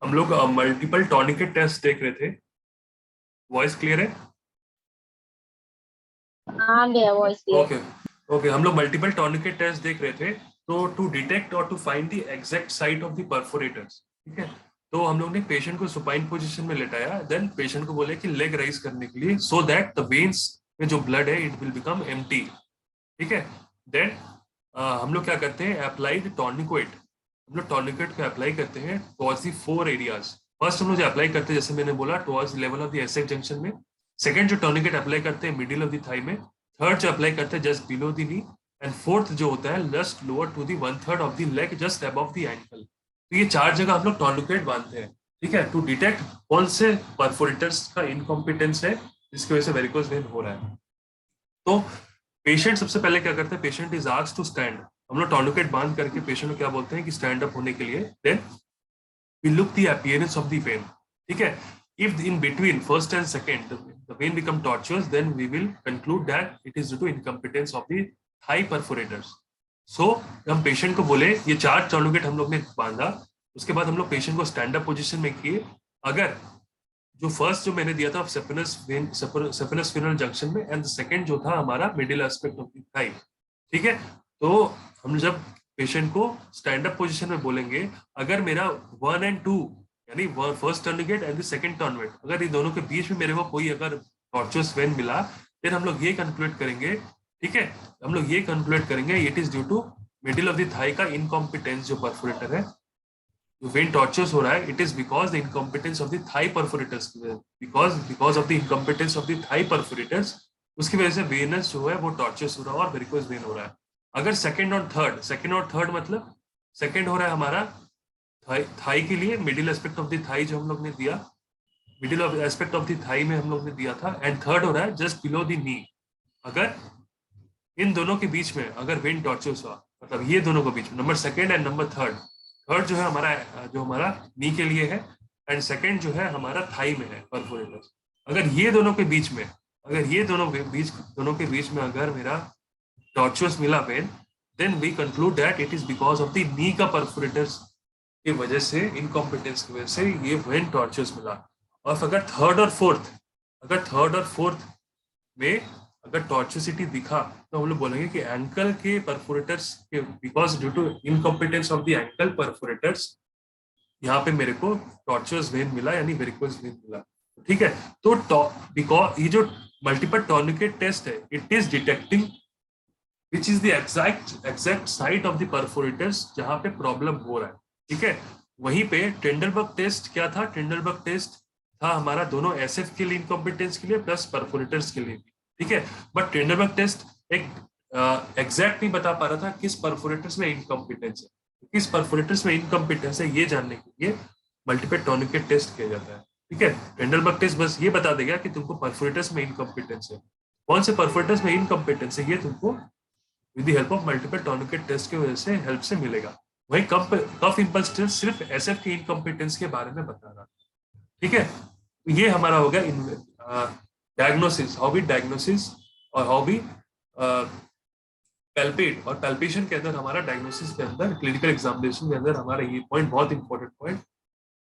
हम लोग multiple tourniquet test देख रहे थे। वॉइस क्लियर है? हाँ गया वॉइस क्लियर। ओके ओके, हम लोग मल्टीपल टॉर्निकेट टेस्ट देख रहे थे। तो टू डिटेक्ट और to find the exact site of the perforators, ठीक है। तो हम लोग ने पेशेंट को सुपाइन पोजीशन में लेटाया, देन पेशेंट को बोले कि लेग राइज करने के लिए, सो दैट द वेन्स में जो ब्लड है इट विल बिकम एम्प्टी, ठीक है। देन हम लोग क्या करते हैं, अप्लाई द टॉर्निकेट। हम लोग टॉर्निकेट को अप्लाई करते हैं टुवर्ड्स दी 4 एरियाज। फर्स्ट हम लोग जो अप्लाई करते हैं, जैसे मैंने बोला, towards level of the SF junction में। सेकंड जो टॉर्निकेट अप्लाई करते हैं, मिडिल ऑफ द थाई में। थर्ड जो अप्लाई करते हैं, just below the knee. And fourth जो होता है, just lower to the 1/3 of the leg, just above the ankle. तो ये 4 जगह हम लोग टॉर्निकेट बांधते हैं, ठीक है, टू डिटेक्ट कौन से परफोरेटर्स का इनकॉम्पिटेंस है जिसकी वजह से वेरिकोज वेन हो रहा है। तो पेशेंट सबसे पहले क्या करते हैं, patient is asked to stand. हम लोग टॉर्निकेट बांध करके पेशेंट को क्या बोलते हैं कि स्टैंड अप होने के लिए। Then we look the appearance of the vein, ठीक है। If in between first and second the vein become tortuous, then we will conclude that it is due to incompetence of the thigh perforators. So हम patient को बोले, ये 4 टॉर्निकेट हम लोग ने बांधा, उसके बाद हम लोग पेशेंट को स्टैंड अप पोजिशन में किए। अगर जो फर्स्ट जो मैंने दिया था सेफेनस फिनल जंक्शन में, एंड सेकंड जो था हमारा middle aspect of the thigh, ठीक है। तो हम जब पेशेंट को स्टैंड अप पोजीशन में बोलेंगे, अगर मेरा 1 और 2 यानी first tourniquet and second tourniquet, अगर ये दोनों के बीच में मेरे को कोई अगर टॉर्चुअस वेन मिला, फिर हम लोग ये कंक्लूड करेंगे, ठीक है, हम लोग ये कंक्लूड करेंगे it is due to middle of the thigh का इनकॉम्पिटेंस जो परफोरेटर है, जो वेन टॉर्चर्स हो रहा है, it is because the incompetence of the thigh perforators, because of the incompetence of the thigh perforators, उसकी वजह से वेनस जो है वो टॉर्चर्स हो रहा है और वेरिकोज वेन हो रहा है। अगर सेकंड और थर्ड मतलब सेकंड हो रहा है हमारा थाई के लिए middle aspect of the thigh जो हम लोग ने दिया, middle of aspect of the thigh में हम लोग ने दिया था, एंड थर्ड हो रहा है जस्ट बिलो द नी। अगर इन दोनों के बीच में अगर वेन टॉर्चर्स हुआ, मतलब ये दोनों के बीच में, number second and number third जो है हमारा नी के लिए है, एंड सेकंड जो है हमारा थाई में है परफोरेटर्स। अगर ये दोनों के बीच में, अगर ये दोनों के बीच में अगर मेरा टॉर्चुअस मिला vein, then we conclude that it is because of the knee का परफोरेटर्स की वजह से, इनकॉम्पिटेंस की वजह से ये वेन टॉर्चुअस मिला। और अगर थर्ड और फोर्थ में अगर टॉर्चुसिटी दिखा, तो हम लोग बोलेंगे कि एंकल के परफोरेटर्स के, because due to incompetence of the ankle perforators, यहाँ पे मेरे को टॉर्चुअस वेन मिला, यानी वेरिकोज वेन मिला, ठीक है। तो बिकॉज ये जो मल्टीपल टॉर्निकेट टेस्ट है, it is detecting which is the exact site of the perforators जहाँ पे प्रॉब्लम हो रहा है, ठीक है। वहीं पे टेंडरबर्ग टेस्ट क्या था, टेंडरबर्ग टेस्ट था हमारा दोनों एसएफ के लिए इनकॉम्पिटेंस के लिए प्लस परफोरेटर्स के लिए, ठीक है। बट टेंडरबर्ग टेस्ट एक एग्जैक्ट नहीं बता पा रहा था किस परफोरेटर्स में इनकॉम्पिटेंस है। किस परफोरेटर्स में इनकॉम्पिटेंस है ये जानने के लिए मल्टीपल टॉर्निकेट टेस्ट किया जाता है, ठीक है। टेंडरबर्ग टेस्ट बस ये बता देगा कि तुमको परफोरेटर्स में इनकॉम्पिटेंस है, कौन से परफोरेटर्स में इनकॉम्पिटेंस है, ये तुमको with the help of multiple tourniquet test की वजह से हेल्प से मिलेगा। वही कफ इंपल्स टेस्ट सिर्फ एसएफ के इनकॉम्पिटेंस के बारे में बता रहा, ठीक है। ये हमारा हो गया डायग्नोसिस, हाउ वी डायग्नोसिस और हाउ वी पैल्पेट, और पैल्पेशन के अंदर हमारा डायग्नोसिस के अंदर क्लिनिकल एग्जामिनेशन के अंदर हमारा ये पॉइंट बहुत इंपॉर्टेंट पॉइंट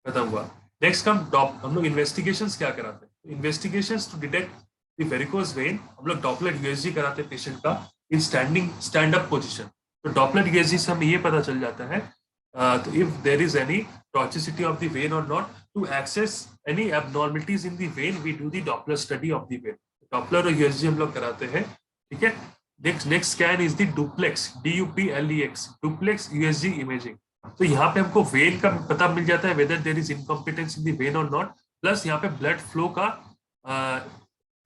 खत्म हुआ। नेक्स्ट हम लोग इन्वेस्टिगेशंस क्या कराते हैं, investigations to detect the varicose vein. हम लोग डॉपलर यूएसजी कराते हैं पेशेंट का इन स्टैंड अप पोजीशन। तो डॉपलर यूएसजी से हमें ये पता चल जाता है तो if there is any tortuosity of the vein और not, to access any abnormalities in the vein, we do the Doppler study of the vein. Doppler और यूएसजी हम लोग कराते हैं, ठीक है। Next scan is the duplex, DUPLEX, duplex USG imaging. तो यहाँ पे हमको वेन का पता मिल जाता है whether there is incompetence in the vein और नॉट, प्लस यहाँ पे ब्लड फ्लो का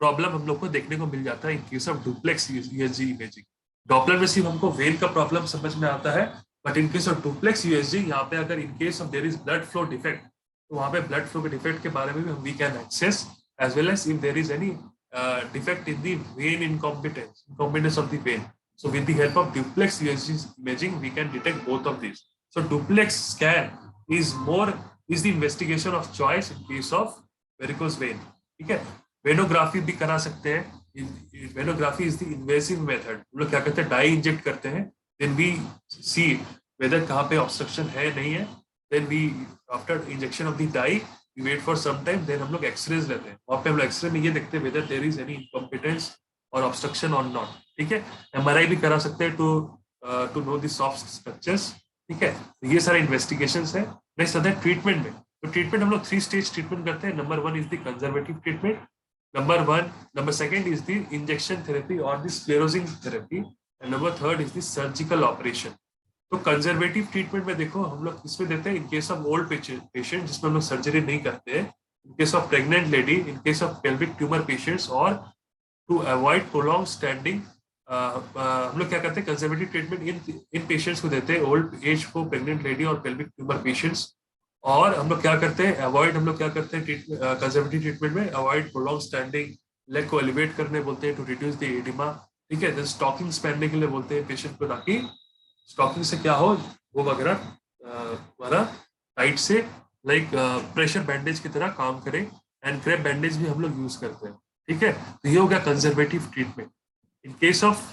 प्रॉब्लम हम लोग को देखने को मिल जाता है in case of duplex USG imaging. Doppler में सिर्फ हमको वेन का प्रॉब्लम समझ में आता है, but in case of duplex USG यहाँ पे अगर इन case of their is blood flow defect, तो वहाँ पे ब्लड फ्लो के डिफेक्ट के बारे में भी we can access, as well as if there is any defect in the vein incompetence of the vein. So with the help of duplex USG imaging, we can detect both of these. So duplex scan is the investigation of choice in case of varicose vein. ठीक है। Venography भी करा सकते हैं। Venography is the invasive method. हम लोग क्या करते हैं, डाई इंजेक्ट करते हैं, देन वी सी वेदर कहाँ पे ऑब्स्ट्रक्शन है नहीं है, then we after injection of the dye we wait for some time, then हम लोग एक्सरेज लेते हैं। वहाँ पे हम लोग एक्सरे में ये देखते हैं whether there is any incompetence और ऑब्स्ट्रक्शन और नॉट। ठीक है, एमआरआई भी करा सकते हैं to know the soft structures. ठीक है, तो ये सारे इन्वेस्टिगेशंस है। नेक्स्ट आता है ट्रीटमेंट में। तो ट्रीटमेंट हम लोग 3 स्टेज ट्रीटमेंट करते हैं। Number 1 is the conservative treatment, number second is the injection therapy और the sclerosing therapy, and number third is the surgical operation. तो कंजर्वेटिव ट्रीटमेंट में देखो हम लोग किसमें देते हैं, in case of old patient जिसमें हम लोग सर्जरी नहीं करते हैं, in case of pregnant lady, in case of pelvic tumour patients, और टू अवॉइड प्रोलॉन्ग स्टैंडिंग हम लोग क्या करते हैं, कंजर्वेटिव ट्रीटमेंट इन पेशेंट्स को देते हैं, ओल्ड एज को, प्रेग्नेंट लेडी और पेल्विक ट्यूमर पेशेंट्स। और हम लोग क्या करते हैं, अवॉइड, हम लोग क्या करते हैं कंजर्वेटिव ट्रीटमेंट में, अवॉइड प्रोलॉन्ग स्टैंडिंग, लेग को एलिवेट करने बोलते हैं टू रिड्यूस द एडिमा। ठीक है, देन स्टॉकिंग्स पहनने के लिए बोलते हैं पेशेंट को, ताकि स्टॉकिंग से क्या हो, वो वगैरह हमारा टाइट से लाइक प्रेशर बैंडेज की तरह काम करे, एंड क्रेप बैंडेज भी हम लोग यूज करते हैं। ठीक है, तो ये हो गया conservative treatment. In case of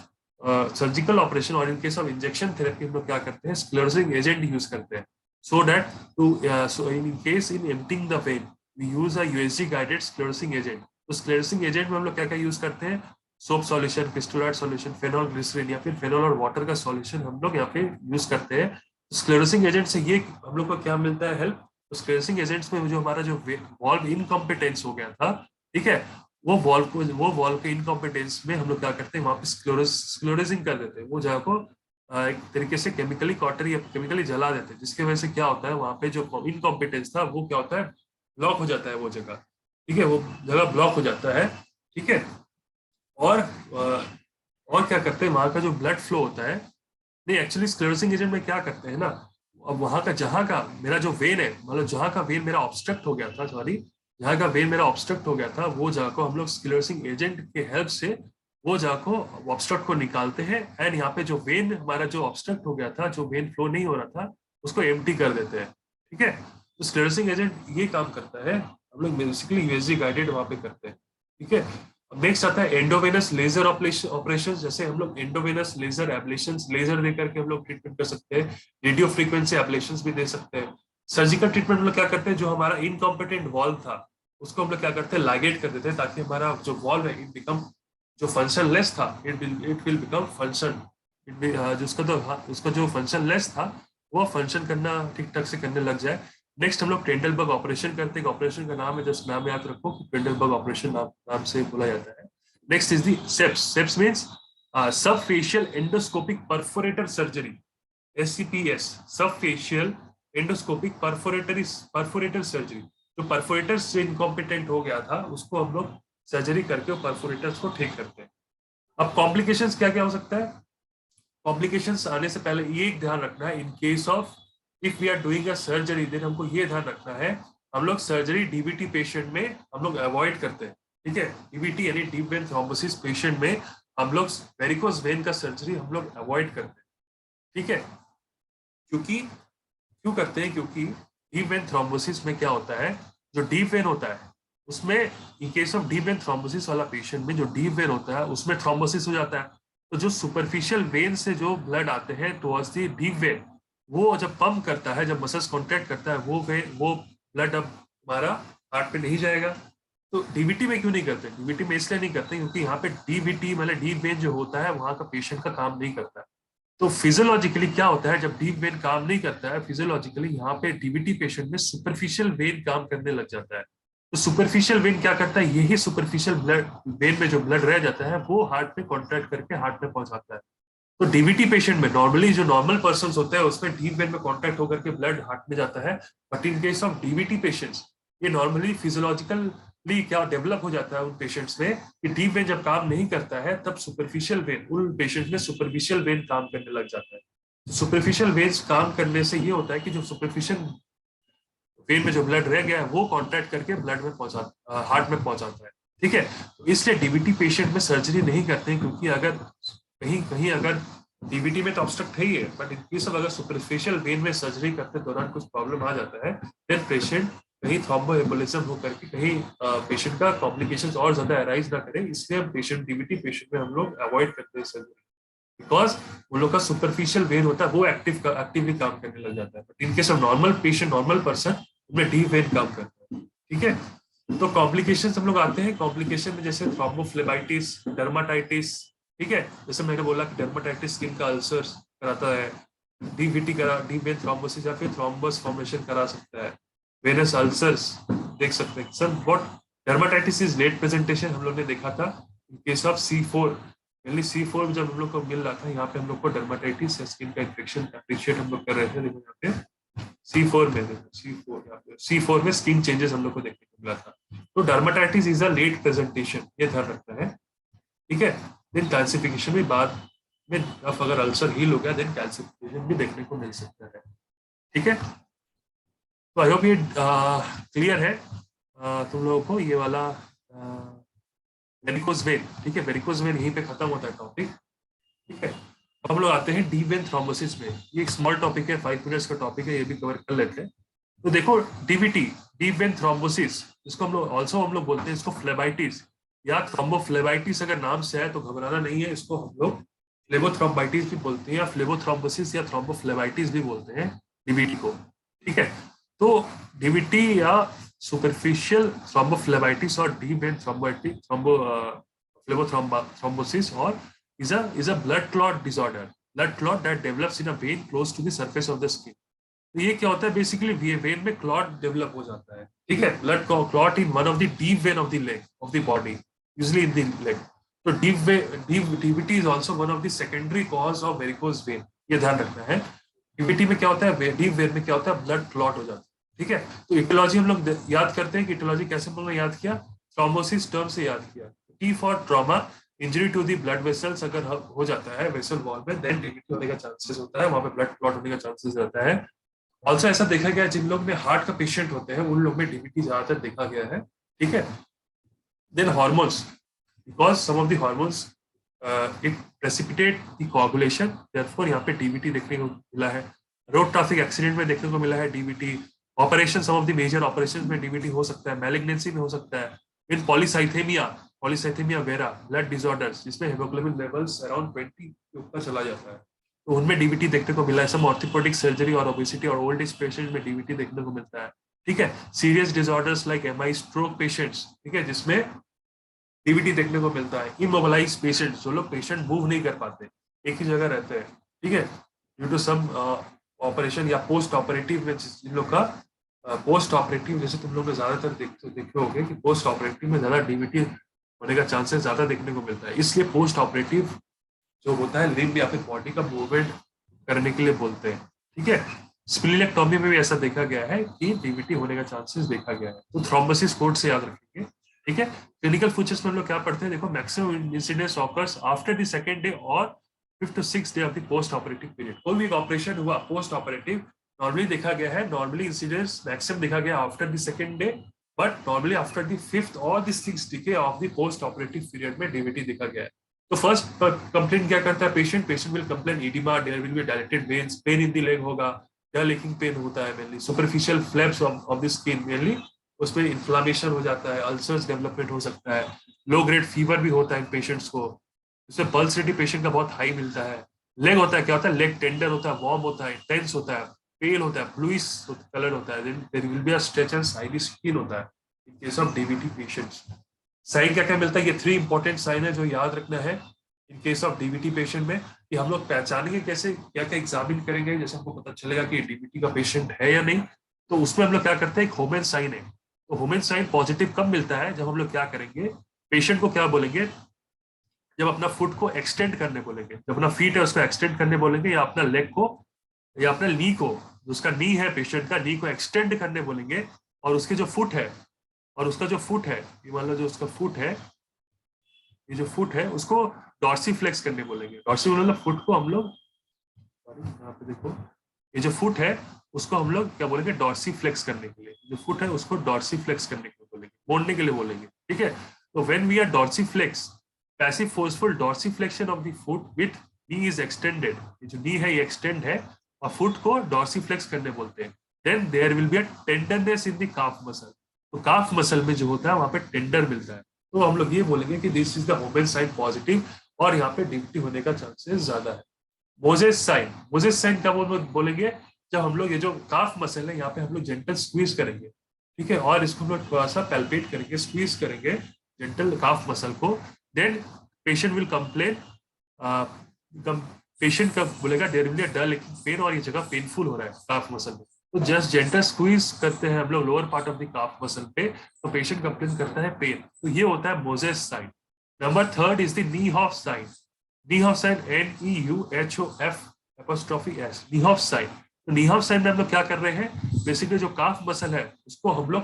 surgical operation और in case of injection therapy हम लोग क्या करते हैं, स्क्लेरोसिंग एजेंट यूज करते हैं, so that to so in case in emptying the vein we use a USG guided sclerosing agent। तो sclerosing agent में हम लोग क्या क्या यूज करते हैं, सोप सॉल्यूशन, क्रिस्टोलाइट सॉल्यूशन, फेनॉल ग्लिसरीन या फिर फेनॉल और वाटर का सॉल्यूशन हम लोग यहाँ पे यूज करते हैं। स्क्लेरोसिंग एजेंट से ये हम लोग को क्या मिलता है, हेल्प। तो स्क्लेरोसिंग एजेंट्स में जो हमारा जो वॉल्व इनकॉम्पिटेंस हो गया था, ठीक है, वो वॉल्व के इनकॉम्पिटेंस में हम लोग क्या करते हैं, वहां पे स्क्लेरोसिंग कर देते हैं, वो जगह को एक तरीके से केमिकली कॉटर या केमिकली जला देते हैं, जिसकी वजह से क्या होता है, वहां पे जो इनकॉम्पिटेंस था वो क्या होता है, ब्लॉक हो जाता है वो जगह। ठीक है, वो जगह ब्लॉक हो जाता है। ठीक है, और क्या करते हैं, वहां का जो ब्लड फ्लो होता है, नहीं एक्चुअली स्क्लेरोसिंग एजेंट में क्या करते हैं ना, अब वहां का जहां का मेरा जो वेन है, मतलब जहां का वेन मेरा ऑब्स्ट्रक्ट हो गया था, सॉरी, जहां का वेन मेरा ऑब्स्ट्रक्ट हो गया था, वो जगह को हम लोग स्क्लेरोसिंग एजेंट के हेल्प से वो जगह को ऑब्स्ट्रक्ट को निकालते हैं, एंड यहाँ पे जो वेन हमारा जो ऑब्स्ट्रक्ट हो गया था, जो वेन फ्लो नहीं हो रहा था, उसको एम्प्टी कर देते हैं। ठीक है, तो स्क्लेरोसिंग एजेंट ये काम करता है, हम लोग बेसिकली यूएसजी गाइडेड वहां पे करते हैं। ठीक है, नेक्स्ट आता है एंडोवेनस लेजर ऑपरेशन। जैसे हम लोग एंडोवेनस लेजर एब्लेशन, लेजर देकर के हम लोग ट्रीटमेंट कर सकते हैं, रेडियो फ्रीक्वेंसी एब्लेशन भी दे सकते हैं। सर्जिकल ट्रीटमेंट हम लोग क्या करते हैं, जो हमारा इनकॉम्पिटेंट वॉल्व था उसको हम लोग क्या करते हैं, लाइगेट कर देते हैं, ताकि हमारा जो वॉल्व है इट बिकम, जो फंक्शनलेस था इट विल बिकम फंक्शन, उसका जो फंक्शनलेस था वो फंक्शन करना ठीक ठाक से करने लग जाए। नेक्स्ट हम लोग टेंडलबर्ग ऑपरेशन करते हैं। ऑपरेशन का नाम है, जस्ट नाम याद रखो कि टेंडलबर्ग ऑपरेशन नाम से बोला जाता है। Next is the SEPS. SEPS means subfascial endoscopic perforator surgery, SCPS, subfascial endoscopic perforator surgery. जो परफोरेटर से इनकॉम्पिटेंट हो गया था उसको हम लोग सर्जरी करके परफोरेटर्स को ठीक करते हैं। अब कॉम्प्लिकेशंस क्या क्या हो सकता है, कॉम्प्लिकेशंस आने से पहले ये ध्यान रखना है, in case of if we are doing a surgery, then हमको ये ध्यान रखना है, हम लोग सर्जरी डीबीटी पेशेंट में हम लोग अवॉइड करते हैं। ठीक है, डीबीटी यानी डीप वेन थ्रोम्बोसिस पेशेंट में हम लोग वेरिकोस वेन का सर्जरी हम लोग अवॉइड करते हैं। ठीक है, क्यों करते हैं, क्योंकि डीप वेन थ्रोम्बोसिस में क्या होता है, जो डीप वेन होता है उसमें, इन case of deep vein thrombosis वाला पेशेंट में जो डीप वेन होता है उसमें थ्रोम्बोसिस हो जाता है। तो जो सुपरफिशियल वेन से जो ब्लड आते हैं टुवर्ड्स द डीप वेन, वो जब पंप करता है, जब मसल्स कॉन्ट्रैक्ट करता है, वो ब्लड अब हमारा हार्ट पे नहीं जाएगा। तो डीवीटी में क्यों नहीं करते, डीवीटी में इसलिए नहीं करते क्योंकि यहाँ पे डीवीटी मतलब डीप वेन जो होता है वहां का पेशेंट का काम नहीं करता है। तो फिजियोलॉजिकली क्या होता है, जब डीप वेन काम नहीं करता है, फिजियोलॉजिकली यहाँ पे डीवीटी पेशेंट में सुपरफिशियल वेन काम करने लग जाता है। तो सुपरफिशियल वेन क्या करता है, यही सुपरफिशियल ब्लड वेन में जो ब्लड रह जाता है वो हार्ट में कॉन्ट्रैक्ट करके हार्ट में पहुंचाता है। तो डीवीटी पेशेंट में नॉर्मली जो नॉर्मल पर्सन होते हैं उसमें डीप वेन में कॉन्टैक्ट होकर के ब्लड हार्ट में जाता है, but in case of DVT patients ये नॉर्मली फिजियोलॉजिकली क्या डेवलप हो जाता है उन पेशेंट्स में कि डीप वेन जब काम नहीं करता है तब सुपरफिशियल वेन, उन पेशेंट्स में सुपरफिशियल वेन काम करने लग जाता है। सुपरफिशियल वेन्स काम करने से ये होता है कि जो सुपरफिशियल वेन में जो ब्लड रह गया है वो कॉन्ट्रैक्ट करके ब्लड में हार्ट में पहुंचाता है। ठीक है, तो इसलिए डीवीटी पेशेंट में सर्जरी नहीं करते हैं, क्योंकि अगर कहीं अगर डीवीटी में तो ऑब्स्ट्रक्ट है ही है, बट इन केस अगर सुपरफिशियल वेन में सर्जरी करते दौरान कुछ प्रॉब्लम आ जाता है, देन पेशेंट कहीं थ्रोम्बोएम्बोलिज्म होकर के कहीं पेशेंट का कॉम्प्लिकेशंस और ज्यादा अराइज ना करे, इसलिए हम पेशेंट डीवीटी पेशेंट में हम लोग अवॉइड करते हैं सर्जरी। बिकॉज वो लोग का सुपरफिशियल वेन होता है वो एक्टिवली काम करने लग जाता है, but in case of normal patient, normal person, उनमें डीप वेन काम करता है। ठीक है, तो कॉम्प्लिकेशन हम लोग आते हैं। कॉम्प्लिकेशन में जैसे थ्रोम्बोफ्लेबाइटिस, डर्माटाइटिस, ठीक है, जैसे मैंने बोला कि डर्माटाइटिस स्किन का अल्सर कराता है, डीवीटी करा, डीप वेन थ्रोम्बोसिस या फिर थ्रोम्बस फॉर्मेशन करा सकता है, वेनस अल्सर्स देख सकते हैं sir. What dermatitis is late presentation हम लोग ने देखा था इन case of C4, mainly C4 जब हम लोग को मिल रहा था, यहाँ पे हम लोग को डर्माटाइटिस या स्किन का इन्फेक्शन अप्रिशिएट हम लोग कर रहे थे। देखो यहाँ पे C4 में, देखो C4 यहाँ पे C4 में स्किन चेंजेस हम लोग को देखने को मिला था। तो dermatitis is a late presentation, ये ध्यान रखना है। ठीक है, देन कैल्सिफिकेशन भी बाद में, अब अगर अल्सर हील हो गया देन कैल्सिफिकेशन भी देखने को मिल सकता है। ठीक है, तो आई होप ये क्लियर है तुम लोगों को ये वाला वेरिकोज वेन। ठीक है, वेरिकोज वेन यहीं पे खत्म होता है टॉपिक। ठीक है, अब हम लोग आते हैं डीप वेन थ्रोम्बोसिस में। ये एक स्मॉल टॉपिक है, 5 मिनट्स का टॉपिक है, ये भी कवर कर लेते हैं। तो देखो डीवीटी, डीप वेन थ्रोम्बोसिस, इसको हम लोग ऑल्सो हम लोग बोलते हैं इसको फ्लेबाइटिस या थ्रोम्बोफ्लेबाइटिस। अगर नाम से है तो घबराना नहीं है, इसको हम लोग फ्लेबोथ्रोम्बाइटिस भी बोलते हैं या फ्लेबोथ्रोम्बोसिस या थ्रोम्बोफ्लेबाइटिस भी बोलते हैं डीवीटी को। ठीक है, तो डीवीटी या सुपरफिशियल थ्रोम्बोफ्लेबाइटिस और डीप वेन फ्लेबोथ्रोम्बोसिस और is a blood clot disorder, blood clot that develops in a vein close to the surface of the skin. तो ये क्या होता है, बेसिकली वेन में क्लॉट डेवलप हो जाता है। ठीक है, blood clot in one of the deep vein of the leg of the body, usually in the leg. तो DVT is also one of the secondary cause of varicose vein, ये ध्यान रखना है। डीवीटी में क्या होता है, डीप वेन में क्या होता है, ब्लड क्लॉट हो जाता है। ठीक है, तो इटियोलॉजी हम लोग याद करते हैं कि इटियोलॉजी कैसे हम लोग याद किया, थ्रोम्बोसिस टर्म से याद किया। T for trauma, injury to the blood vessels अगर हो जाता है वेसल वॉल में, देन डीवीटी होने का चांसेस होता है, वहां पे ब्लड क्लॉट होने का चांसेस रहता है। ऑल्सो ऐसा देखा गया जिन लोग में हार्ट का पेशेंट होते हैं उन लोग में डीवीटी ज्यादातर देखा गया है। ठीक है, then hormones, because some of the hormones it precipitate the coagulation, therefore यहाँ पे डीवीटी देखने को मिला है। रोड ट्रैफिक एक्सीडेंट में देखने को मिला है DVT. Operation, some of the major operation में डीवीटी हो सकता है, मैलिग्नेंसी में हो सकता है। In polycythaemia vera, blood disorders जिसमें हेमोग्लोबिन लेवल्स अराउंड 20 के ऊपर चला जाता है, तो उनमें डीवीटी देखने को मिला है। सम ऑर्थोपेडिक सर्जरी और ओबेसिटी और ओल्ड एज पेशेंट में डीवीटी देखने को मिलता है। ठीक है, serious disorders like MI, stroke patients, ठीक है, जिसमें डीवीटी देखने को मिलता है। इमोबिलाइज पेशेंट, जो लोग पेशेंट मूव नहीं कर पाते, एक ही जगह रहते हैं, ठीक है, ड्यू टू सम ऑपरेशन या पोस्ट ऑपरेटिव में, जिन लोग का पोस्ट ऑपरेटिव, जैसे तुम लोग ज्यादातर देखे होंगे कि पोस्ट ऑपरेटिव में ज्यादा डीवीटी होने का चांसेस ज्यादा देखने को मिलता है, इसलिए पोस्ट ऑपरेटिव जो होता है लिम्ब या फिर बॉडी का मूवमेंट करने के लिए बोलते हैं। ठीक है, स्प्लीनेक्टोमी में भी ऐसा देखा गया है कि डीवीटी होने का चांसेस देखा गया है। तो थ्रोम्बोसिस कोड से याद रखेंगे। ठीक है, क्लिनिकल फीचर्स में हम लोग क्या पढ़ते हैं, देखो maximum incidence occurs after the second day और 5th to 6th day of the post operative period. कोई भी ऑपरेशन हुआ पोस्ट ऑपरेटिव, नॉर्मली देखा गया है, नॉर्मली इंसिडेंस मैक्सिमम देखा गया after the second day, but normally after the 5th और the 6th day of the post operative period में डीवीटी देखा गया है। तो फर्स्ट कंप्लेंट क्या करता है patient will complain oedema, there will be dilated veins, pain in the leg होगा, या लीकिंग पेन होता है, mainly superficial flaps of the skin, mainly उसमें इन्फ्लामेशन हो जाता है, अल्सर्स डेवलपमेंट हो सकता है, लो ग्रेड फीवर भी होता है पेशेंट्स को, इसमें पल्स रेट पेशेंट का बहुत हाई मिलता है। लेग होता है, क्या होता है, लेग टेंडर होता है, वार्म होता है, टेंस होता है, पेल होता है, ब्लूइश कलर होता है, there will be a stretch and shiny skin होता है in case of DVT patients. Sign क्या क्या मिलता है, ये 3 इंपॉर्टेंट साइन है जो याद रखना है in case of DVT patient में, कि हम लोग पहचानेंगे कैसे, क्या क्या एग्जामिन करेंगे, जैसे हमको पता चलेगा कि डीवीटी का पेशेंट है या नहीं, तो उसमें हम लोग क्या करते हैं, एक होमेन साइन है। तो होमेन साइन पॉजिटिव कब मिलता है, जब हम लोग क्या करेंगे, पेशेंट को क्या बोलेंगे, जब अपना फुट को एक्सटेंड करने बोलेंगे, जब अपना फीट है उसको एक्सटेंड करने बोलेंगे, या अपना लेग को या अपना नी को, उसका नी है पेशेंट का, नी को एक्सटेंड करने बोलेंगे, और उसके जो फुट है, और उसका जो फुट है, ये मान लो जो उसका फुट है, ये जो फुट है उसको डॉर्सी फ्लेक्स करने बोलेंगे। डॉर्सी मतलब फुट को हम लोग, यहाँ पे देखो, ये जो फुट है उसको हम लोग क्या बोलेंगे, डॉर्सी फ्लेक्स करने के लिए, जो फुट है उसको डॉर्सी फ्लेक्स करने के लिए बोलेंगे, मोड़ने के लिए बोलेंगे। ठीक है, तो when we are dorsiflex, passive forceful dorsiflexion of the foot with knee is extended, ये जो नी है ये एक्सटेंड है और फुट को डॉर्सी फ्लेक्स करने बोलते हैं, then there will be a tenderness in the calf muscle. तो काफ मसल में जो होता है वहां पे टेंडर मिलता है, तो हम लोग ये बोलेंगे कि this is the Homans sign positive, और यहाँ पे डीवीटी होने का चांसेस ज्यादा है। मोजेस साइन कब बोलेंगे, जब हम लोग ये जो काफ मसल है यहाँ पे हम लोग जेंटल स्क्वीज करेंगे, ठीक है, और इसको हम लोग थोड़ा सा पैल्पेट करेंगे, स्क्वीज करेंगे जेंटल काफ मसल को, then patient will complain, patient का बोलेगा there will be a dull pain और ये जगह पेनफुल हो रहा है काफ मसल में, तो जस्ट जेंटल स्क्वीज करते हैं हम लोग lower part of the calf muscle पे, तो पेशेंट कंप्लेन करता है पेन, तो ये होता है Moses sign. Number third is the Neuhof sign, Neuhof sign NEUHOF apostrophe S, Neuhof sign. तो नी हॉफ साइन में हम लोग क्या कर रहे हैं, बेसिकली जो काफ मसल है उसको हम लोग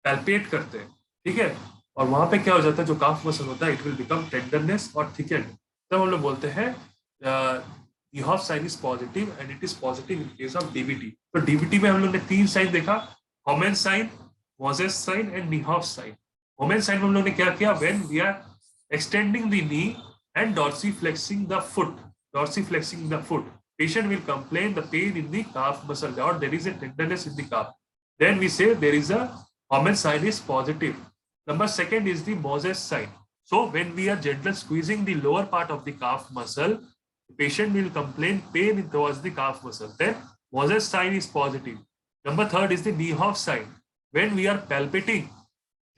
पैल्पेट करते हैं, ठीक है, और वहां पे क्या हो जाता है, जो काफ मसल होता है इट विल बिकम टेंडरनेस और थिकेंड, तब हम लोग बोलते हैं Neuhof sign is positive and it is positive in case of DVT. तो डीवीटी में हम लोग ने 3 साइन देखा, Homans sign, Moses sign and Neuhof sign. Homans sign में हम लोग ने क्या किया, when we are extending the knee and dorsiflexing the foot, patient will complain the pain in the calf muscle or there is a tenderness in the calf, then we say there is a Homan sign is positive. Number second is the Moses sign. So when we are gently squeezing the lower part of the calf muscle, the patient will complain pain towards the calf muscle, then Moses sign is positive. Number third is the Niehoff sign. When we are palpating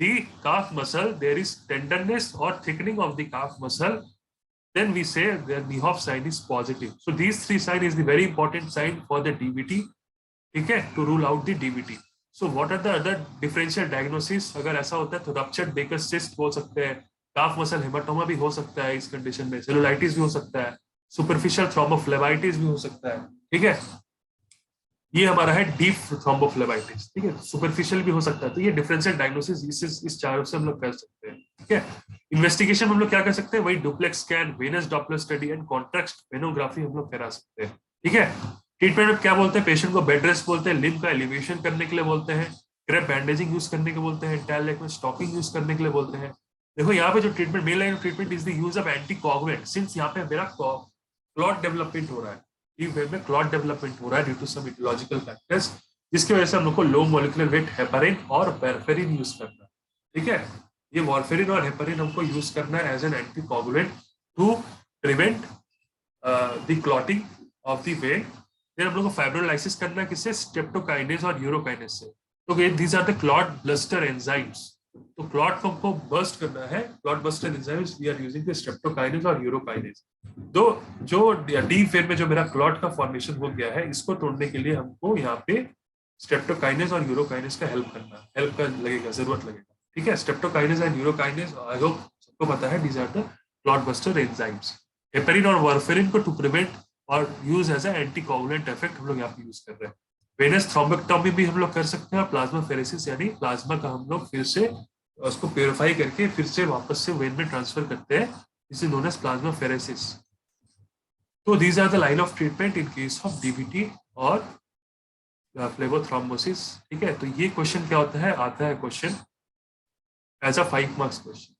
the calf muscle, there is tenderness or thickening of the calf muscle, then we say the Niehoff sign is positive. So these 3 signs is the very important sign for the DVT, okay, to rule out the DVT. So what are the other differential diagnosis? अगर ऐसा होता है तो ruptured Baker's cyst बोल सकते हैं, calf muscle hematoma भी हो सकता है इस कंडीशन में, cellulitis भी हो सकता है, superficial thrombophlebitis भी हो सकता है, ठीक है, ये हमारा है डीप थ्रोम्बोफ्लेबाइटिस, ठीक है, सुपरफिशियल भी हो सकता है। तो ये डिफरेंशियल डायग्नोसिस इस चारों से हम लोग कर सकते हैं, ठीक है। इन्वेस्टिगेशन हम लोग क्या कर सकते हैं, वही duplex scan, venous doppler study and contrast venography हम लोग करा सकते हैं, ठीक है। ट्रीटमेंट में क्या बोलते हैं, पेशेंट को बेड रेस्ट बोलते हैं, लिम्ब का एलिवेशन करने के लिए बोलते हैं, क्रेप बैंडेजिंग यूज करने के बोलते हैं, इंटायर लेग में स्टॉकिंग यूज करने के लिए बोलते हैं। देखो यहाँ पे जो treatment, main line of treatment is the use of anticoagulant, since यहाँ पे मेरा क्लॉट डेवलपमेंट हो रहा है, में क्लॉट डेवलपमेंट हो रहा है due to some etiological factors, जिसकी वजह से हम लोग को लो मॉलिक्यूलर वेट हेपारिन और वारफेरिन यूज करना है, ठीक है। ये वारफेरिन और हेपारिन हमको यूज करना है as an anticoagulant to prevent the clotting of the vein. फिर हम लोग को फाइब्रोलाइसिस करना है किससे, स्ट्रेप्टोकाइनेज और यूरोकाइनेज से। तो these are the clot buster enzymes, तो क्लॉट को हमको बस्ट करना है, clot buster enzymes we are using the streptokinase और यूरोकाइनेज। तो जो डीप वेन में जो मेरा क्लॉट का फॉर्मेशन हो गया है, इसको तोड़ने के लिए हमको यहाँ पे स्ट्रेप्टोकाइनेज और यूरोकाइनेज का हेल्प लगेगा, जरूरत लगेगा, ठीक है। Streptokinase and urokinase I hope सबको पता है, these are the clot buster enzymes. Heparin और वारफेरिन को टू प्रिवेंट और use as a anticoagulant effect हम लोग यहाँ पे यूज कर रहे हैं। वेनस थ्रोम्बेक्टोमी भी हम लोग कर सकते हैं, प्लाज्मा फेरेसिस यानी प्लाज्मा का हम लोग फिर से उसको प्योरीफाई करके फिर से वापस से वेन में ट्रांसफर करते हैं, this is known as plasmapheresis. तो these are the line of treatment in case of DVT और फ्लेबोथ्रोम्बोसिस, ठीक है। तो ये क्वेश्चन क्या होता है, आता है question as a 5 marks question.